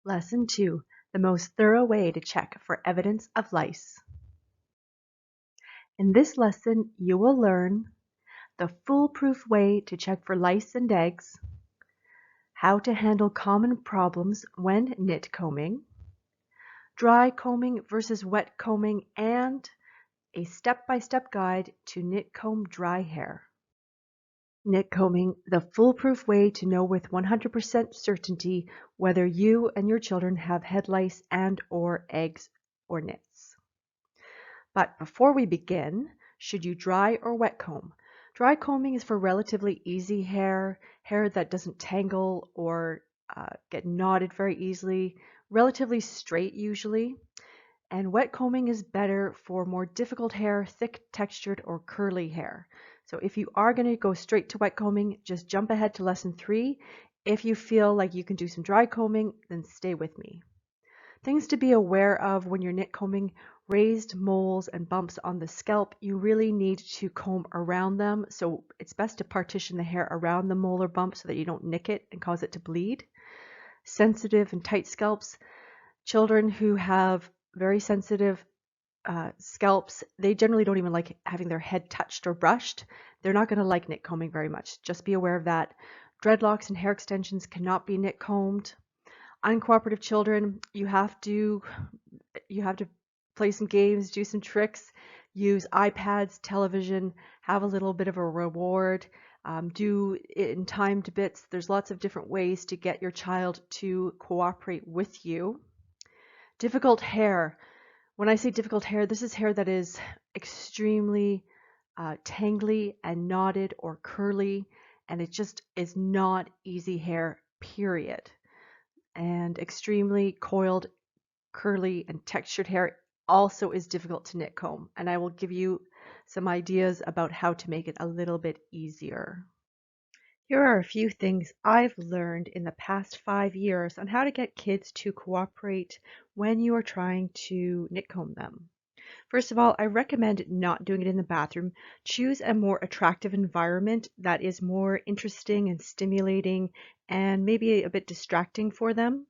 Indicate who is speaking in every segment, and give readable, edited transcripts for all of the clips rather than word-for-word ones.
Speaker 1: Lesson 2, the most thorough way to check for evidence of lice. In this lesson, you will learn the foolproof way to check for lice and eggs, how to handle common problems when knit combing, dry combing versus wet combing, and a step-by-step guide to knit comb dry hair. Knit combing, the foolproof way to know with 100% certainty whether you and your children have head lice and/or eggs or nits. But before we begin, should you dry or wet comb? Dry combing is for relatively easy hair, hair that doesn't tangle or get knotted very easily, relatively straight usually. And wet combing is better for more difficult hair, thick textured or curly hair. So if you are going to go straight to wet combing, just jump ahead to lesson 3. If you feel like you can do some dry combing, then stay with me. Things to be aware of when you're knit combing: raised moles and bumps on the scalp. You really need to comb around them, so it's best to partition the hair around the mole or bump so that you don't nick it and cause it to bleed. Sensitive and tight scalps. Children who have very sensitive scalps, they generally don't even like having their head touched or brushed. They're not going to like knit combing very much. Just be aware of that. Dreadlocks and hair extensions cannot be knit combed. Uncooperative children, you have to play some games, do some tricks, use iPads, television, have a little bit of a reward, do it in timed bits. There's lots of different ways to get your child to cooperate with you. Difficult hair. When I say difficult hair, this is hair that is extremely tangly and knotted or curly, and it just is not easy hair, period. And extremely coiled, curly, and textured hair also is difficult to knit comb, and I will give you some ideas about how to make it a little bit easier. Here are a few things I've learned in the past 5 years on how to get kids to cooperate when you are trying to knit comb them. First of all, I recommend not doing it in the bathroom. Choose a more attractive environment that is more interesting and stimulating and maybe a bit distracting for them.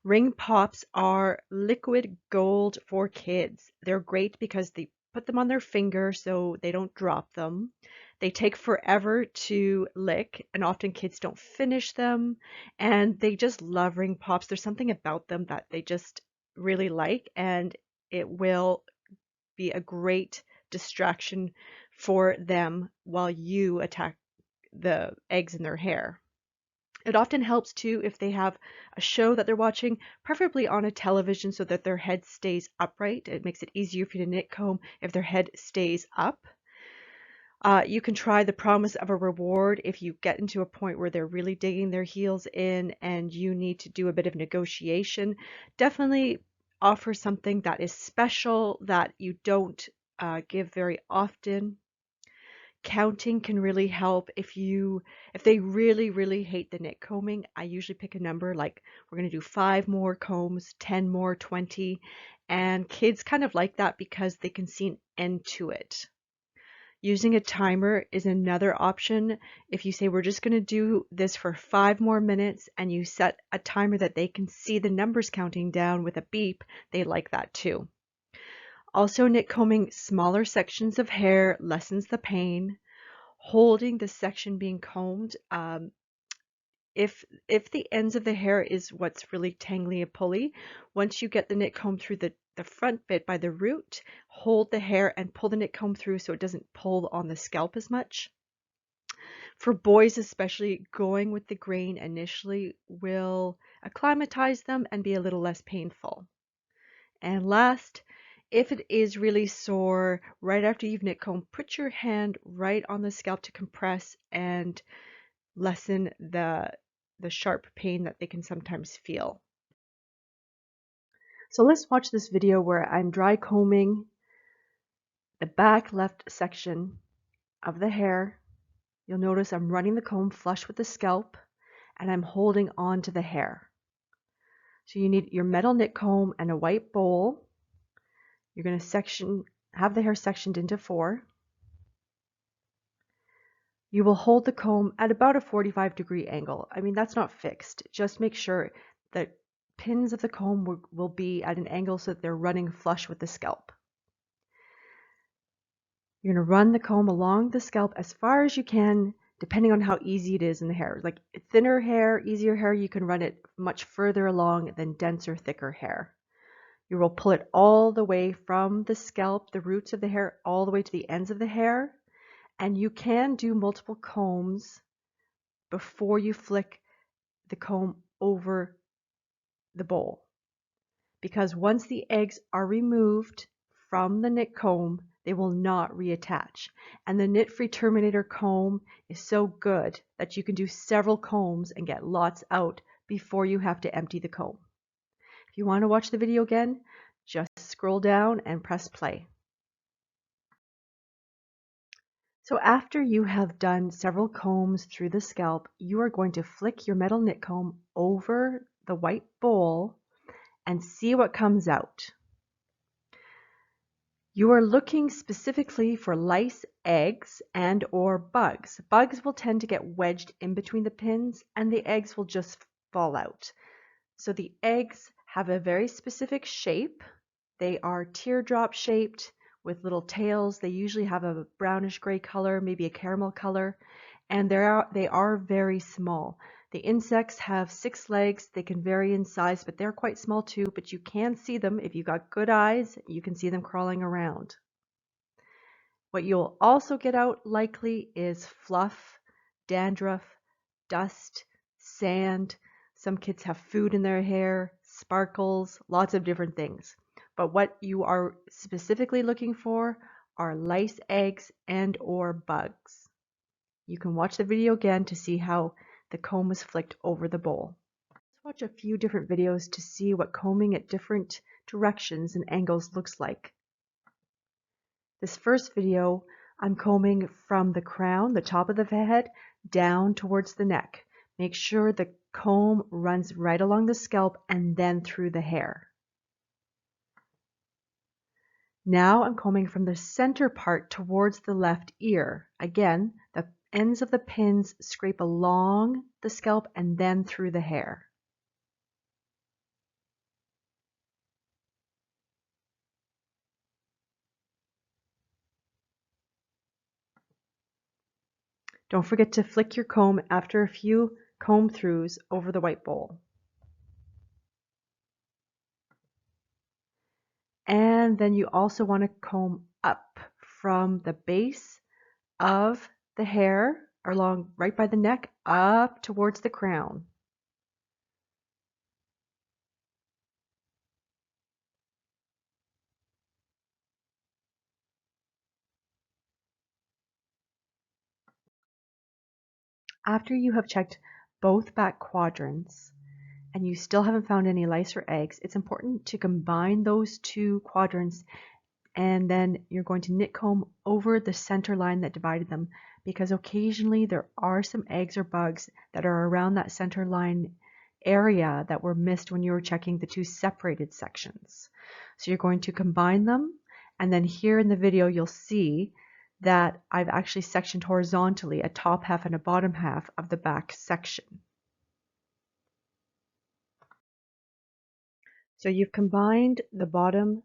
Speaker 1: Ring pops are liquid gold for kids. They're great because they put them on their finger so they don't drop them. They take forever to lick, and often kids don't finish them, and they just love ring pops. There's something about them that they just really like, and it will be a great distraction for them while you attack the eggs in their hair. It often helps too if they have a show that they're watching, preferably on a television, so that their head stays upright. It makes it easier for you to knit comb if their head stays up. You can try the promise of a reward if you get into a point where they're really digging their heels in and you need to do a bit of negotiation. Definitely offer something that is special that you don't give very often. Counting can really help. If they really hate the knit combing, I usually pick a number like we're going to do 5 more combs, 10 more, 20, and kids kind of like that because they can see an end to it. Using a timer is another option. If you say we're just going to do this for 5 more minutes and you set a timer that they can see the numbers counting down with a beep, they like that too. Also, knit combing smaller sections of hair lessens the pain. Holding the section being combed, if the ends of the hair is what's really tangly and pulley, once you get the knit comb through the front bit by the root, hold the hair and pull the knit comb through so it doesn't pull on the scalp as much. For boys especially, going with the grain initially will acclimatize them and be a little less painful. And last, if it is really sore right after you've knit comb, put your hand right on the scalp to compress and lessen the sharp pain that they can sometimes feel. So let's watch this video where I'm dry combing the back left section of the hair. You'll notice I'm running the comb flush with the scalp and I'm holding on to the hair. So you need your metal knit comb and a white bowl. You're going to have the hair sectioned into 4. You will hold the comb at about a 45-degree angle. I mean, that's not fixed. Just make sure that pins of the comb will be at an angle so that they're running flush with the scalp. You're going to run the comb along the scalp as far as you can, depending on how easy it is in the hair. Like thinner hair, easier hair, you can run it much further along than denser, thicker hair. You will pull it all the way from the scalp, the roots of the hair, all the way to the ends of the hair. And you can do multiple combs before you flick the comb over the bowl. Because once the eggs are removed from the knit comb, they will not reattach. And the knit-free Terminator comb is so good that you can do several combs and get lots out before you have to empty the comb. If you want to watch the video again, just scroll down and press play. So after you have done several combs through the scalp, you are going to flick your metal knit comb over the white bowl and see what comes out. You are looking specifically for lice, eggs, and or bugs. Bugs will tend to get wedged in between the pins and the eggs will just fall out. So the eggs have a very specific shape. They are teardrop shaped with little tails. They usually have a brownish gray color, maybe a caramel color, and they are very small. The insects have 6 legs. They can vary in size, but they're quite small too, but you can see them. If you've got good eyes, you can see them crawling around. What you'll also get out likely is fluff, dandruff, dust, sand. Some kids have food in their hair, sparkles, lots of different things. But what you are specifically looking for are lice, eggs, and or bugs. You can watch the video again to see how the comb is flicked over the bowl. Let's watch a few different videos to see what combing at different directions and angles looks like. This first video, I'm combing from the crown, the top of the head, down towards the neck. Make sure the comb runs right along the scalp and then through the hair. Now I'm combing from the center part towards the left ear. Again, the ends of the pins scrape along the scalp and then through the hair. Don't forget to flick your comb after a few comb throughs over the white bowl. And then you also want to comb up from the base of the hair along right by the neck up towards the crown. After you have checked both back quadrants and you still haven't found any lice or eggs, it's important to combine those two quadrants, and then you're going to knit comb over the center line that divided them, because occasionally there are some eggs or bugs that are around that center line area that were missed when you were checking the two separated sections. So you're going to combine them, and then here in the video you'll see that I've actually sectioned horizontally a top half and a bottom half of the back section. So you've combined the bottom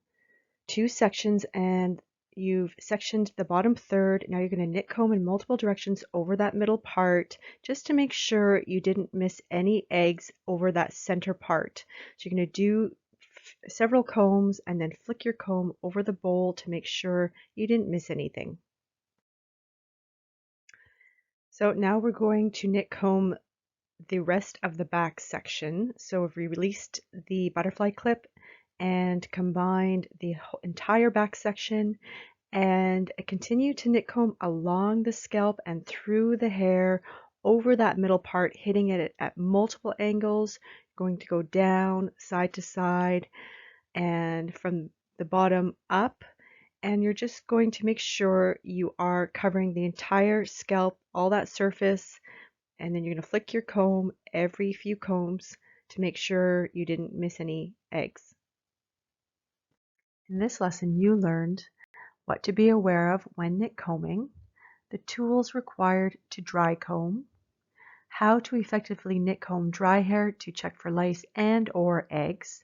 Speaker 1: two sections and you've sectioned the bottom third. Now you're going to knit comb in multiple directions over that middle part just to make sure you didn't miss any eggs over that center part. So you're going to do several combs and then flick your comb over the bowl to make sure you didn't miss anything. So now we're going to knit comb the rest of the back section. So we've released the butterfly clip and combined the entire back section, and continue to knit comb along the scalp and through the hair over that middle part, hitting it at multiple angles, going to go down side to side and from the bottom up, and you're just going to make sure you are covering the entire scalp, all that surface, and then you're going to flick your comb every few combs to make sure you didn't miss any eggs. In this lesson, you learned what to be aware of when knit combing, the tools required to dry comb, how to effectively knit comb dry hair to check for lice and/or eggs.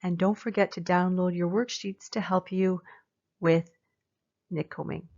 Speaker 1: And don't forget to download your worksheets to help you with knit combing.